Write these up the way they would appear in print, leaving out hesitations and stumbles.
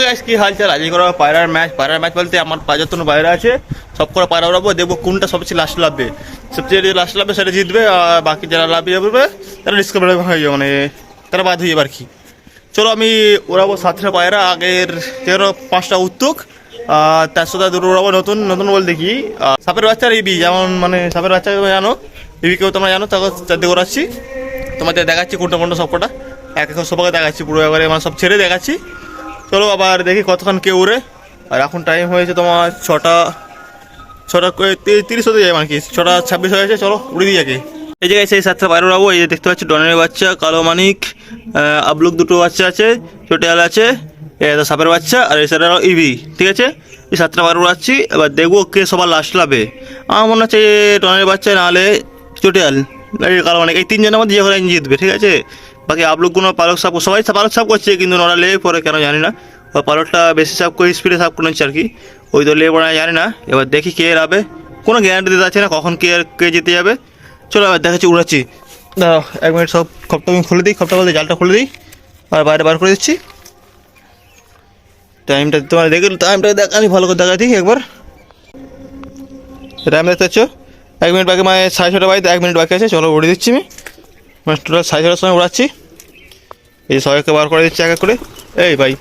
Guys কি হালচাল? আজকে করা পায়রার ম্যাচ বলতে আমার 5 পায়রা আছে, সব করে পায়রা উড়াবো, দেখবো কোনটা সবচেয়ে লাস্ট লাভবে। সবচেয়ে লাস্ট লাভবে সেটা জিতবে, আর বাকি যারা লাভিয়ে যাবে তারা ডিসকভারি হয়ে যাবে, মানে তারা বাদ হয়ে যাবে আর কি। চলো আমি উড়াবো 7টা পায়রা, আগের 5টা উত্তুক, তার সাথে দুটো উড়াবো নতুন নতুন বলতে কি সাপের বাচ্চা আর ইবি, যেমন মানে সাপের বাচ্চা জানো, ইবিকেও তোমরা জানো, তাকে চারদিকে উড়াচ্ছি, তোমাদের দেখাচ্ছি কোনটা কোনটা সবকটা এক এক সবাইকে দেখাচ্ছি, পুরো একবারে মানে সব ছেড়ে দেখাচ্ছি। চলো আবার দেখি কতক্ষণ কে উড়ে। আর এখন টাইম হয়েছে তোমার 6টা 30 হতে যায়, মানে কি 6টা 26 হয়েছে। চলো উড়ে দিই আগে। এই জায়গায় সেই 7টা বাইরে উড়াবো। এই যে দেখতে পাচ্ছি ডনের বাচ্চা, কালো মানিক, আবলুক দুটো বাচ্চা আছে, চটিয়াল আছে, এটা সাপের বাচ্চা, আর এই সাইডে ইভি। ঠিক আছে, এই 7টা বাইরে উড়াচ্ছি। এবার দেখবো কে সবার লাস্ট লাভে। আমার মনে হচ্ছে ডনের বাচ্চা, নাহলে চটিয়াল, কালো মানিক, এই 3 জনের মধ্যে যে করে জিতবে। ঠিক আছে, বাকি আবলুকগুলো পালক সাপ, সবাই পালক সাপ করছে, কিন্তু ওরা লেগে পরে কেন জানি না, পালকটা বেশি সাপ করে স্পিডে সাপ করেছে আর কি, ওই তো লেগে পড়ে জানি না। এবার দেখি কে যাবে, কোনো গ্যারান্টি দিতে যাচ্ছে না কখন কে জিতে যাবে। চলো এবার দেখাচ্ছি উড়াচ্ছি। দাঁড়াও 1 মিনিট, সব খপটা আমি খুলে দিই, খপটা বলতে জালটা খুলে দিই, আর বাইরে বার করে দিচ্ছি। টাইমটা তোমার দেখে টাইমটা দেখ, আমি ভালো করে দেখা দিই একবার। টাইম দেখতে পাচ্ছ 1 মিনিট বাকি, মানে 6:30 বাজতে 1 মিনিট বাকি আছে। চলো উড়ে দিচ্ছি আমি, মানে টোটাল 6:30 সময় উড়াচ্ছি। এই সবাইকে বার করে দিচ্ছি এক এক করে। এই ভাই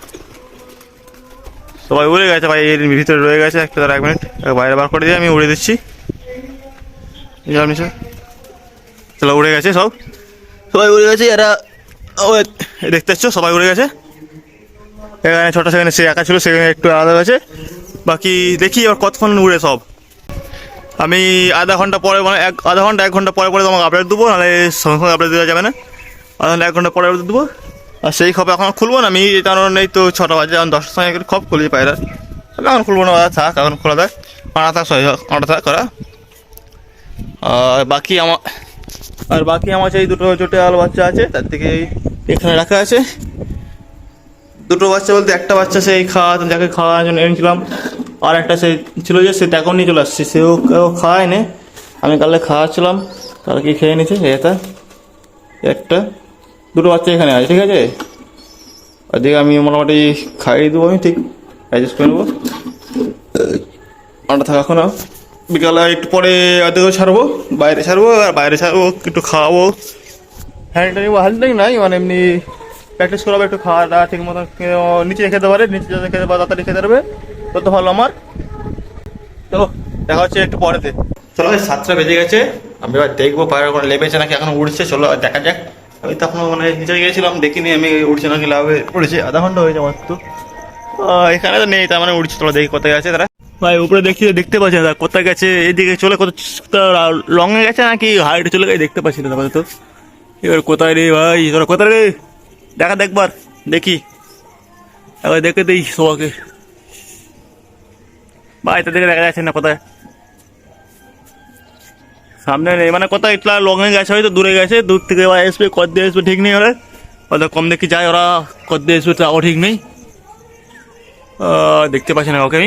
সবাই উড়ে গেছে ভাই, এর ভিতরে রয়ে গেছে একটা, 1 মিনিট বাইরে বার করে দিয়ে আমি উড়ে দিচ্ছি। চলো উড়ে গেছে সবাই উড়ে গেছে। এরা দেখতে পাচ্ছ সবাই উড়ে গেছে। এখানে 6টা সেকেন্ডে সে একা ছিল, সেখানে একটু আলাদা গেছে। বাকি দেখি এবার কতক্ষণ উড়ে সব। আমি আধা ঘন্টা পরে, মানে আধা ঘন্টা 1 ঘন্টা পরে তোমাকে আপডেট দেবো, নাহলে সঙ্গে সঙ্গে আপডেট দেওয়া যাবে না। আধা ঘন্টা 1 ঘন্টা পরে আপডেট দেবো। আর সেই খপ এখন খুলবো না আমি, কারণ এই তো 6টা বাজে, এখন 10টার সময় খপ খুলি পায়রা, এখন খুলবো না, থাক এখন খোলা থাক, আনা থাক, আনা থাক করা। আর বাকি আমার সেই দুটো চটিয়াল বাচ্চা আছে, তার থেকে এখানে রাখা আছে। দুটো বাচ্চা বলতে একটা বাচ্চা সেই যাকে খাওয়ার জন্য এনেছিলাম, আর একটা সেই ছিল যে সে এখন নিয়ে চলে আসছে, সেও কেউ খাওয়ায় নে, আমি কালকে খাওয়াচ্ছিলাম, কালকে খেয়ে নিয়েছে। এটা একটা দুটো বাচ্চা এখানে আছে। ঠিক আছে, ওদিকে আমি মোটামুটি খাইয়ে দেবো, আমি ঠিক অ্যাডজাস্ট করে নেবো। ওটা থাকা এখন বিকালে একটু পরে ওদেরও ছাড়বো, বাইরে ছাড়বো একটু খাওয়াবো। হ্যান্ডটাই নাই, মানে এমনি প্র্যাকটিস করাবো, একটু খাওয়া দাওয়া ঠিক মতো নিচে খেতে পারে, নিচে যাতে খেতে পারে তাড়াতাড়ি খেতে পারবে, তত ভালো আমার। চলো দেখা হচ্ছে একটু পরেতে। চলো 7টা বেজে গেছে, আমি এবার দেখবো পায়রা কোনো লেবেছে নাকি এখন উড়ছে। চলো দেখা যাক। আমি তখন মানে নিচে গিয়েছিলাম, দেখিনি আমি উড়ছে নাকি, লাভে উড়েছে। আধা ঘন্টা হয়েছে আমার তো, এখানে তো নেই, তার মানে উড়ছে। চলো দেখি কোথায় আছে তারা। ভাই উপরে দেখতে পাচ্ছি না কোথায় গেছে, এদিকে চলে কত লংয়ে গেছে নাকি হাইটে চলে গেছে, দেখতে পাচ্ছি না তো। এবার কোথায় রে ভাই, তোরা কোথায় রে, দেখবার দেখি, এবার দেখে দিই সবাইকে। ভাই তাদেরকে দেখা যাচ্ছে না কোথায়, সামনে নেই, মানে কোথায় ইটলা লংয়ে গেছে, হয়তো দূরে গেছে, দূর থেকে আসবে, কত দিয়ে আসবে ঠিক নেই, ওরা ওদের কম দেখি যায়, ওরা কত দিয়ে আসবে তাও ঠিক নেই, দেখতে পাচ্ছি না ওকে।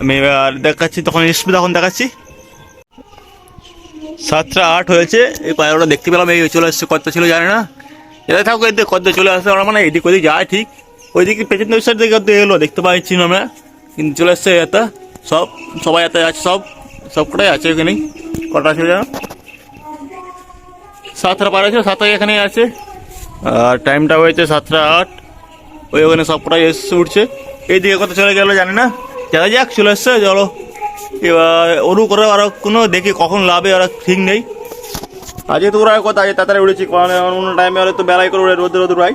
আমি এবার দেখাচ্ছি, তখন আসবে তখন দেখাচ্ছি। 7টা 8 হয়েছে, এই পায়রাটা দেখতে পেলাম, এই চলে আসছে, কত ছিল জানি না, এরা থাকো এদিকে কত চলে আসছে, ওরা মানে এদিক ওদিক যায় ঠিক, ওইদিকে পেছন সাইড থেকে কত এলো দেখতে পাচ্ছি না আমরা, কিন্তু চলে আসছে এটা সবাই এত আছে, সবকটাই আছে ওখানেই। কটা ছিল জানো, 7টা পার আছে, 7টাই এখানে আছে, আর টাইমটা হয়েছে 7টা 8। ওখানে সবকটাই এসে উঠছে, এইদিকে কত চলে গেলো জানি না, দেখা যাক চলে এসছে। চলো এবার ওরু করে ওরা কোনো দেখি কখন লাভে, ওরা ঠিক নেই। আজকে তো ওরা কথা আছে তাড়াতাড়ি উড়েছি, কারণ অন্য টাইমে ওরা তো বেলায় করে উড়ে, রোদ উড়াই।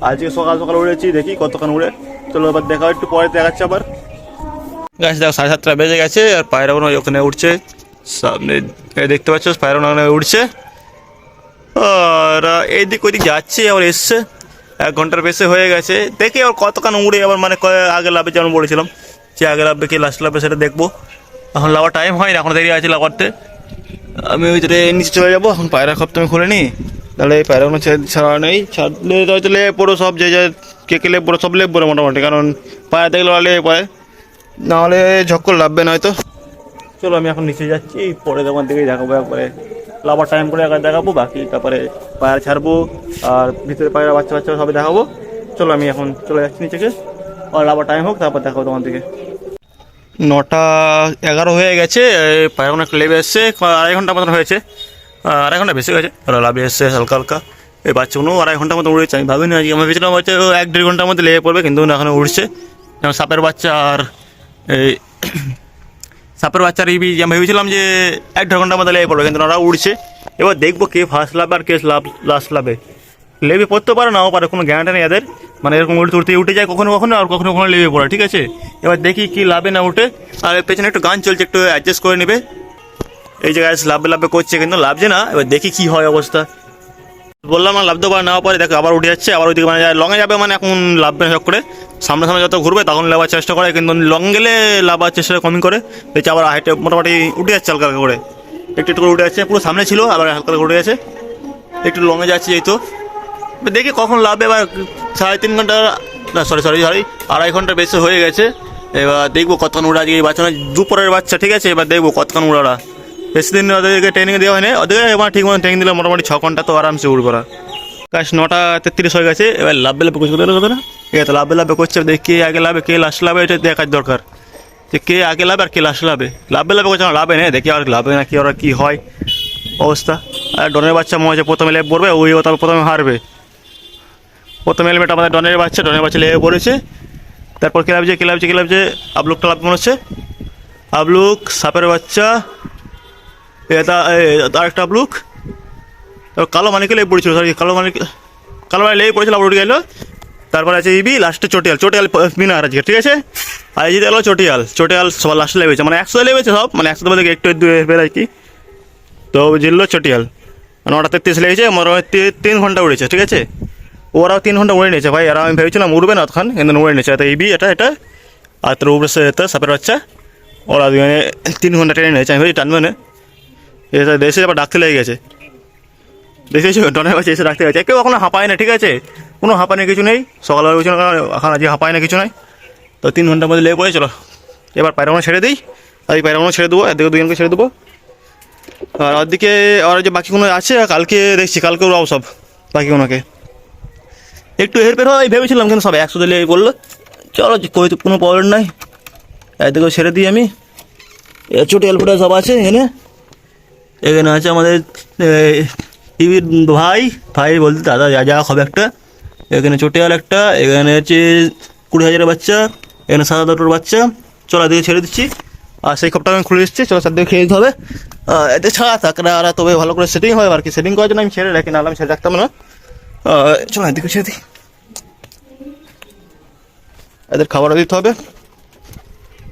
আজকে সকাল সকাল উড়েছি, দেখি কতক্ষণ উড়ে। চলো এবার দেখা একটু পরে দেখাচ্ছে আবার। গাছ দেখো 7:30 বেজে গেছে, আর পায়রাগুলো ওখানে উঠছে, সামনে দেখতে পাচ্ছ পায়রাগুলো ওখানে উঠছে, আর এইদিক ওইদিক যাচ্ছে, আবার এসছে। 1 ঘন্টার বেশি হয়ে গেছে, দেখি আবার কতক্ষণ উড়ে, আবার মানে আগে লাভে যেমন বলেছিলাম, যে আগে লাভবে কি লাস্ট লাভবে সেটা দেখবো। এখন লাভার টাইম হয় না, এখন দেরি আছে লাভারতে। আমি ওই নিচে চলে যাবো, এখন পায়রা খপ তুমি খুলে নি, তাহলে এই পায়রাগুলো ছাড়া নেই, ছাড়লে হয়তো লেগে পড়ো সব, যে কে লেগে পড়ো, সব লেগে পড়ে মোটামুটি, কারণ পায়রা দেখলে ওরা লেগে পড়ে, নাহলে ঝক্কর লাভবে না হয়তো। চলো আমি এখন নিচে যাচ্ছি, পরে তোমার দিকে দেখাবো একবারে, লাভার টাইম করে একবার দেখাবো, বাকি তারপরে পায়রা ছাড়বো, আর ভিতরে পায়রা বাচ্চা সবই দেখাবো। চলো আমি এখন চলে যাচ্ছি নিচেকে, আর আবার টাইম হোক, তারপর দেখাবো তোমার দিকে। 9:11 হয়ে গেছে, পায়রাগুলো একটা লেবে এসছে, 2.5 ঘন্টা মতন হয়েছে, 2.5 ঘন্টা বেশি গেছে, ওরা লাভে এসছে হালকা হালকা। এই বাচ্চাগুলো 2.5 ঘন্টার মতো উড়েছে, আমি ভাবিনি আজকে, আমি ভেবেছিলাম হচ্ছে 1-1.5 ঘন্টার মধ্যে লেগে পড়বে, কিন্তু এখন উড়ছে। যেমন সাপের বাচ্চা আর এই সাপের বাচ্চার ইবি আমি ভেবেছিলাম যে 1-1.5 ঘন্টার মধ্যে লেগে পড়বে, কিন্তু ওরা উড়ছে। এবার দেখবো কে ফার্স্ট লাভে আর কে লাস্ট লাভে। লেবে পড়তে পারে, নাও পারে, কোনো গ্যারান্টি নেই এদের, মানে এরকম উড়তে উঠতে উঠে যায় কখনো কখনো, আর কখনো কখনো লেবে পড়ে, ঠিক আছে। এবার দেখি কি লাভে না উঠে। আর পেছনে একটু গান চলছে, একটু অ্যাডজাস্ট করে নেবে। এই জায়গায় লাভে লাভে করছে, কিন্তু লাভছে না। এবার দেখি কি হয় অবস্থা। বললাম না লাভতে পারে, নেওয়া পরে দেখো আবার উঠে যাচ্ছে, আবার ওইদিকে মানে লঙে যাবে, মানে এখন লাভবে না করে। সামনে সামনে যত ঘুরবে তখন লাভার চেষ্টা করে, কিন্তু লং গেলে লাভার চেষ্টা কমই করে। দেখছি আবার হাইটে মোটামুটি উঠে যাচ্ছে হালকা হালকা করে, একটু একটু করে উঠে যাচ্ছে। পুরো সামনে ছিল, আবার হালকা হালকা উঠে গেছে, একটু লঙে যাচ্ছে যেহেতু। দেখি কখন লাভবে। এবার 3.5 ঘন্টা, না সরি 2.5 ঘন্টা বেশি হয়ে গেছে। এবার দেখবো কতক্ষণ উড়া, আজকে এই বাচ্চা দুপুরের বাচ্চা, ঠিক আছে। এবার দেখবো কতক্ষণ উড়ারা, বেশি দিন ওদেরকে ট্রেনিং দেওয়া হয়নি, ওদেরকে এবার ঠিক মতো ট্রেনিং দিলে মোটামুটি 6 ঘন্টা তো আরামসে উড়বো ওরা। কাজ 9:33 হয়ে গেছে। এবার লাভবে লাভবে করছে কথা না, ঠিক আছে, লাভবে লাভবে করছে। দেখি কে আগে লাভে কে লাস্ট লাভে, এটা দেখার দরকার যে কে আগে লাভে আর কে লাস্ট লাভে। লাভবে লাভবে করছে না, লাভে নেই, দেখি আর লাভে না কি ওরা কী হয় অবস্থা। আর ডনের বাচ্চা মনে হচ্ছে প্রথমে লেপ পড়বে, ওই তবে প্রথমে হারবে। প্রথমে হেলমেট আমাদের ডনের বাচ্চা লেগে পড়েছে। তারপর কে লাভছে আবলুকটা লাভ মনে হচ্ছে, আবলুক সাপের বাচ্চা, এটা আরেকটা আবলুক। তারপর কালো মানিকে লেগে পড়েছিল, সরি কালো মানিক লেগে পড়েছিল, আবার উঠে গেল। তারপর আছে ইবি, লাস্টে চটিয়াল মিনার আজকে, ঠিক আছে। আর এই যে গেলো চটিয়াল সবার লাস্টে লেগেছে, মানে 100 লেগেছে সব, মানে 100 বলতে একটু বের আর কি। তো জিতলো চটিয়াল, 9:33 লেগেছে, মোটামুটি 3 ঘন্টা উড়েছে, ঠিক আছে। ওরাও 3 ঘন্টা উড়ে নিয়েছে ভাই, আর আমি ভেবেছিলাম উড়বে না তখন, কিন্তু উড়ে নিয়েছে। তো ইবি এটা আর তোর উপরে এটা সাপের বাচ্চা, ওরা 3 ঘন্টা ট্রেনে নিয়েছে। আমি ভেবেছি টানবে না, এটা দেশে আবার ডাকতে লেগে গেছে, দেখেছো ডনের বাচ্চা এসে ডাকতে গেছে। কেউ এখনো হাঁপায় না, ঠিক আছে, কোনো হাঁপানি কিছু নেই, সকালবেলা কিছু না, এখন আজকে হাঁপায় না কিছু নাই। তো 3 ঘন্টার মধ্যে লেগে পড়ে। চলো এবার পায়রাগুলো ছেড়ে দিই, আর এই পায়রাগুলো ছেড়ে দেবো, এদিকে 2জনকে ছেড়ে দেবো। আর ওদিকে আর যে বাকিগুলো আছে, কালকে দেখছি, কালকে ওরাও সব বাকিগুলোকে একটু হেরফের হয় ভেবেছিলাম, কিন্তু সব 100 দিলে বললো। চলো কোনো প্রবলেম নাই, এদিকেও ছেড়ে দিই আমি। চটিয়াল ফুটা সব আছে এখানে আছে আমাদের টিভির ভাই বলতে দাদা যা হবে একটা। এখানে চটিয়াল একটা, এখানে হচ্ছে 20,000 বাচ্চা, এখানে 7,000 বাচ্চা। চলো এদিকে ছেড়ে দিচ্ছি, আর সেই খপটা আমি খুলে দিচ্ছি। চলো চারদিকে খেয়ে দিতে হবে, এতে ছাড়া থাক না, আর তবে ভালো করে সেটিং হয় আর কি। সেটিং করার জন্য আমি ছেড়ে রাখি, নাহলে আমি ছেড়ে রাখতাম না। চলো এদিকে ছেড়ে দিই, এদের খাবারও দিতে হবে।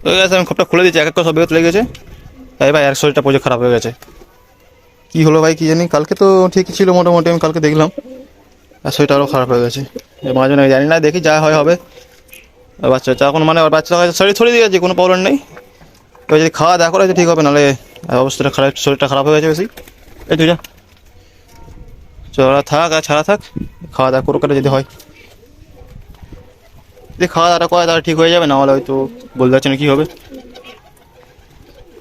তো গেছে, আমি খপটা খুলে দিচ্ছি, এক এক করে সব বেরোতে লেগেছে। এই ভাই, আর শরীরটা প্রচুর খারাপ হয়ে গেছে। কী হলো ভাই কী জানি, কালকে তো ঠিকই ছিল মোটামুটি, আমি কালকে দেখলাম, আর শরীরটা আরও খারাপ হয়ে গেছে। মাঝে আমি জানি না, দেখি যা হয় হবে। বাচ্চা এখন মানে বাচ্চা শরীর ছড়িয়ে দিয়ে গেছে, কোনো প্রবলেম নেই। এবার যদি খাওয়া দাওয়া করে ঠিক হবে, নাহলে অবস্থাটা খারাপ, শরীরটা খারাপ হয়ে গেছে বেশি। এই তুই যা, চলা থাক আর ছাড়া থাক, খাওয়া দাওয়া করো যদি হয়। যদি খাওয়া দাওয়াটা করে তাহলে ঠিক হয়ে যাবে, না হলে হয়তো বলতে পারছি না কী হবে।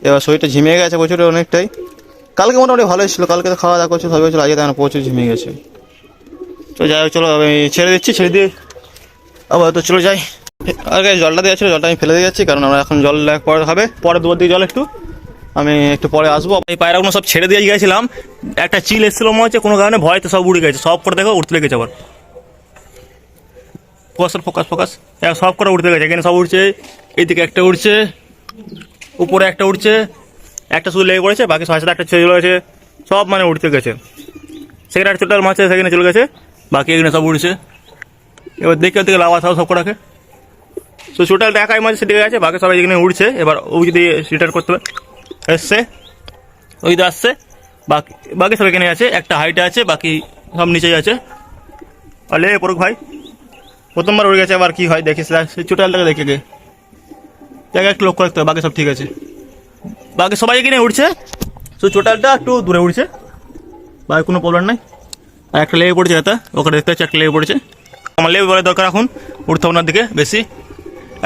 এবার শরীরটা ঝিমিয়ে গেছে প্রচুর অনেকটাই। কালকে মোটামুটি ভালোই ছিল, কালকে তো খাওয়া দাওয়া করছে সবাই, হয়েছিল, আজকে তেমন প্রচুর ঝিমিয়ে গেছে। তো যাই হোক, চলো আমি ছেড়ে দিচ্ছি, ছেড়ে দিয়ে আবার তো চলে যাই। আর জলটা দেওয়া ছিল, জলটা আমি ফেলে দিয়ে যাচ্ছি, কারণ আমরা এখন জল পরে হবে, পরে দুবার দিকে জল আমি একটু পরে আসবো। এই পায়রাগুলো সব ছেড়ে দিয়ে গেছিলাম, একটা চিল এসেছিলো মনে হচ্ছে কোনো কারণে, ভয়তে সব উড়ে গেছে, সব করে দেখো উঠতে লেগেছে আবার। ফোকাস সব করে উঠতে গেছে, এখানে সব উঠছে, এইদিকে একটা উঠছে, উপরে একটা উঠছে, একটা শুধু লেগে পড়েছে, বাকি সাথে একটা ছেড়ে চলে গেছে, সব মানে উঠতে গেছে। সেখানে একটা ছোটাল মাছ আছে, সেখানে চলে গেছে, বাকি এখানে সব উঠছে। এবার দেখে থেকে লাভ আসাও সব করে রাখে। তো ছোটালটা একাই মাছ সেদিকে গেছে, বাকি সবাই এখানে উঠছে। এবার ওই যদি রিটার্ন করতে হবে, এসছে ওই তো আসছে, বাকি সব এখানে আছে, একটা হাইটে আছে, বাকি সব নিচেই আছে। আর লে পড়ুক ভাই, প্রথমবার উড়ে গেছে, আবার কি হয় দেখিস, ছোটালটাকে দেখে জায়গায় একটু লক্ষ্য রাখতে হবে, বাকি সব ঠিক আছে। বাকি সবাই এখানে উঠছে, তো ছোটালটা একটু দূরে উঠছে, বাকি কোনো প্রবলেম নাই। আর একটা লেগে পড়েছে, এটা ওখানে দেখতে পাচ্ছি একটা লেগে পড়েছে। আমার লেগে বলার দরকার, এখন উঠতে ওনার দিকে বেশি,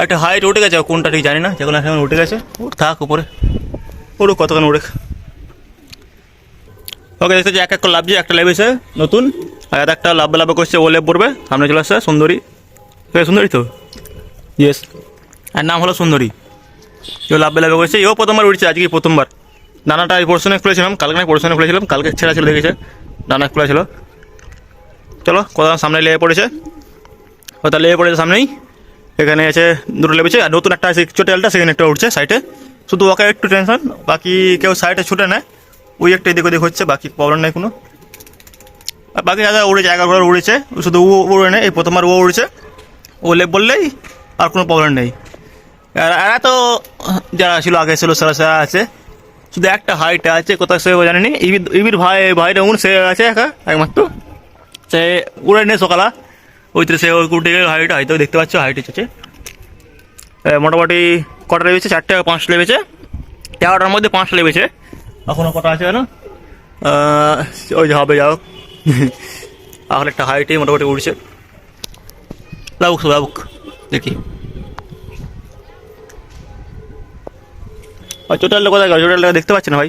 একটা হাইট উঠে গেছে, কোনটা ঠিক জানি না, যেগুলো এখন উঠে গেছে, থাক উপরে উড়ুক, কতক্ষণ উড়ুক। ওকে দেখতে এক এক করে লাভছে, একটা লেবেছে নতুন, আর একটা লাভ করছে, ও লেব পড়বে, সামনে চলে আসছে সুন্দরী, সুন্দরী তো ইয়েস, আর নাম হলো সুন্দরী। কেউ লাভ বেলা করেছে, এও প্রথমবার উঠছে, আজকে প্রথমবার। ডানাটা এই পোর্শনে খুলেছিলাম, কালকে না পোর্শনে খুলেছিলাম, কালকে ছেঁড়া ছিল দেখেছে, ডানা খোলা ছিল। চলো কোথাও সামনে লেগে পড়েছে, কোথাও লেগে পড়েছে সামনেই। এখানে আছে দুটো লেগেছে, আর নতুন একটা আছে চোটেলটা, সেখানে একটা উঠছে সাইডে। শুধু ওকে একটু টেনশন, বাকি কেউ সাইডে ছুটে নেয়, ওই একটা এদিক ওদিক হচ্ছে, বাকি প্রবলেম নেই কোনো। আর বাকি যারা উড়েছে, এগারো উড়েছে, শুধু ও উড়ে নেই, এই প্রথমবার ও উড়েছে। ও লেপ বললেই আর কোনো প্রবলেম নেই। আর এরা তো যারা ছিল আগে ছিল সারা সারা আছে, শুধু একটা হাইট আছে, কোথাও সে জানেনি। ইবির ভাইটা উন সে আছে একা একমাত্র, সে উড়ে নেই সকালা, ওইতে সে উঠে গেলে হাইট হয়তো দেখতে পাচ্ছ, হাইট হচ্ছে মোটামুটি কটা লেগেছে, 4টে 5টা লেগেছে, 11টার মধ্যে 5টা লেগেছে। এখনও কটা আছে কেন, ওই যে হবে, যাও এখন একটা হাইটে মোটামুটি উঠছে। লাগুক দেখি। আর চোটালটা কোথায় গেল? চোটালটা দেখতে পাচ্ছি না ভাই,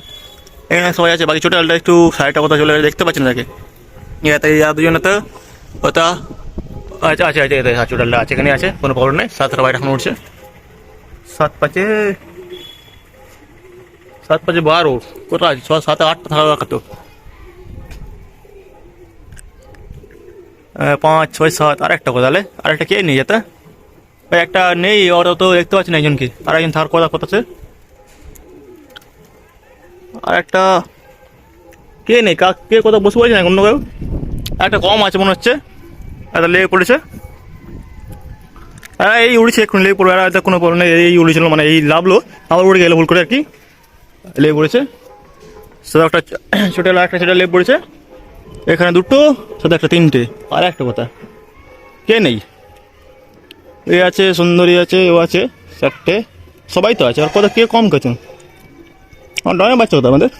এখানে সবাই আছে, বাকি চোটালটা একটু সাইডটা কোথাও চলে গেলে দেখতে পাচ্ছি না তাকে। ইয়াতে দুজনে তো ওটা আচ্ছা আছে আছে, হ্যাঁ চোটালটা আছে, এখানে আছে, কোনো প্রবলেম নেই। 7টা বাইরে এখন উঠছে, 7 5 12 কোথায় আছে, 6 7 8 থাকা দরকার তো। 5 6 7, আরেকটা কোথালে, আরেকটা কে নেই যেতে ভাই, একটা নেই, ওরা তো দেখতে পাচ্ছি না একজনকে, আর একজন থাকার কোথাছে, আর একটা কে নেই, কে কোথাও বসে পড়েছে না অন্য কেউ, একটা কম আছে মনে হচ্ছে, একটা লেগে পড়েছে। হ্যাঁ এই উড়েছে, এখন লেগে পড়বে, আর কোনো প্রবলেম নেই, এই উড়েছিল মানে এই লাভলো, আবার উড়ে গেলো ভুল করে আর কি, লেগে পড়েছে। শুধু একটা ছোটো একটা ছোটো লেগে পড়েছে, এখানে দুটো, শুধু একটা 3টে, আর একটা কথা কে নেই, এ আছে সুন্দরী আছে, ও আছে 4টে, সবাই তো আছে, আর কোথাও কে কম গেছে, আমার ড্রয়ের বাচ্চা কোথাও আমাদের,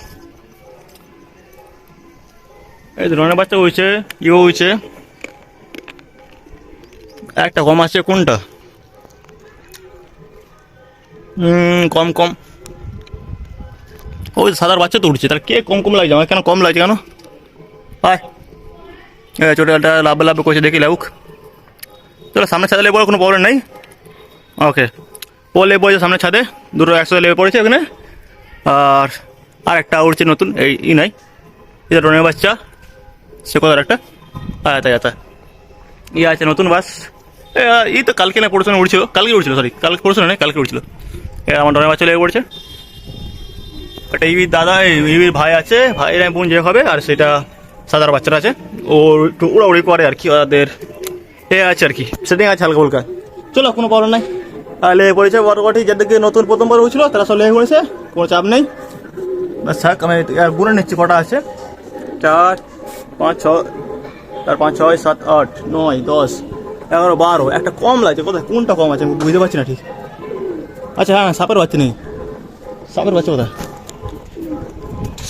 এই ধরনের বাচ্চা হয়েছে, ইও হয়েছে, একটা কম আছে, কোনটা কম ওই সাদার বাচ্চা তো উঠছে, তার কে কম লাগছে আমার, কেন কম লাগছে কেন? আয় ছোটোটা লাভ করছে, দেখি লাউক। চলো সামনে ছাদে লেগে পড়ে, কোনো প্রবলেম নেই। ওকে, ও লেগে পড়েছে সামনে ছাদে, দুটো একসাথে লেগে পড়েছে ওখানে। আর একটা উঠছে নতুন, এই নাই, এটা ড্রোনের বাচ্চা, সে কোথার একটা আয়াতা আছে নতুন, বাস এই তো কালকে না পড়ছে উঠছিল, কালকে উঠছিল, সরি কালকে পড়ছে না, কালকে উঠছিল। আমার ড্রোনের বাচ্চা লেগে পড়ছে। একটা ইবির দাদা, ইবির ভাই আছে, ভাইয়ের বোন যে হবে, আর সেটা সাদার বাচ্চারা আছে, ও একটু উড়াউড়ি করে আর কি, ওদের আছে আর কি, সেদিন আছে হালকা ফুলকা। চলো কোনো প্রবলেম নাই, লেগে পড়েছে বরকটি, যাদেরকে নতুন প্রথমবার হয়েছিল তারা সব লেগে পড়েছে, কোনো চাপ নেই। বাস থাক, আমি গুনে নিচ্ছি কটা আছে, 4 5 6, 4 5 6 7 8 9 10 11 12, একটা কম লাগছে, কোথায় কোনটা কম আছে আমি বুঝতে পারছি না ঠিক। আচ্ছা হ্যাঁ, সাপের বাচ্চা নেই, সাপের বাচ্চা কোথায়,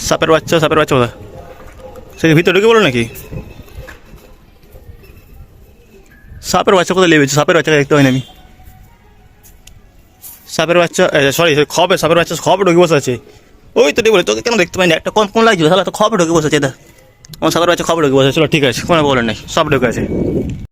সাপের বাচ্চা কোথায়, সে ভিতরে ঢুকে বলো নাকি? সাপের বাচ্চা কোথায় লেগেছে, সাপের বাচ্চাকে দেখতে হয় না আমি, সাপের বাচ্চা সরি সাপের বাচ্চা খবে ঢুকে বসে আছে, ওই তো বলে তোকে কেন দেখতে পাইনি, একটা কম লাগছে, তাহলে তো খবে ঢুকে বসে আছে, এটা আমার সাপের বাচ্চা খবে ঢুকে বসে। চলো ঠিক আছে, কোনো প্রবলেম নেই, সব ঢুকে আছে।